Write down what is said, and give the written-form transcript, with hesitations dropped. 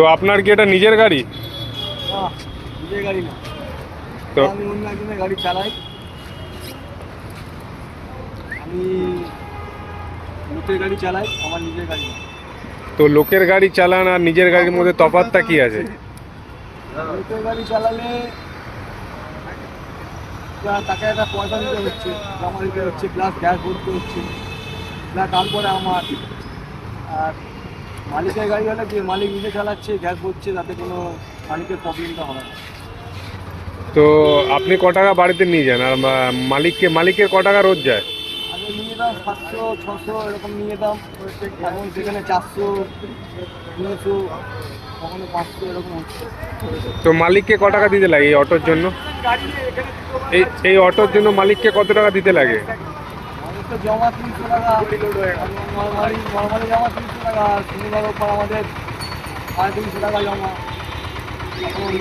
তো আপনার কি এটা নিজের গাড়ি? না, নিজের গাড়ি না। তো আমি অন্য একজনের গাড়ি চালাই। আমি লোকের গাড়ি চালাই, আমার নিজের গাড়ি না। তো লোকের গাড়ি চালান আর নিজের গাড়ির মধ্যে তফাৎটা কি আছে? লোকের গাড়ি চালালে তাকে একটা পয়সা দিতে হচ্ছে, জমা দিতে হচ্ছে, প্লাস গ্যাস ভরতে হচ্ছে, প্লাস তারপরে আমার। আর মালিকের গাড়ি হলে কি মালিক নিজে চালাচ্ছে, গ্যাস ভরছে, তাতে কোনো মালিকের প্রবলেমটা হবে না। তো আপনি ক টাকা বাড়িতে নিয়ে যান আর মালিকের ক টাকা রোজ যায়? আগে নিয়ে যেতাম 700-600 এরকম নিয়ে যেতাম, এখন সেখানে 400, 300, কখনো 500 এরকম হচ্ছে। তো মালিককে ক টাকা দিতে লাগে এই অটোর জন্য? এই অটোর জন্য মালিককে কত টাকা দিতে লাগে? আমাদের তো জমা 300 টাকা, নর্মালি জমা 300 টাকা, শনিবার ওপর আমাদের 350 টাকা জমা। এখন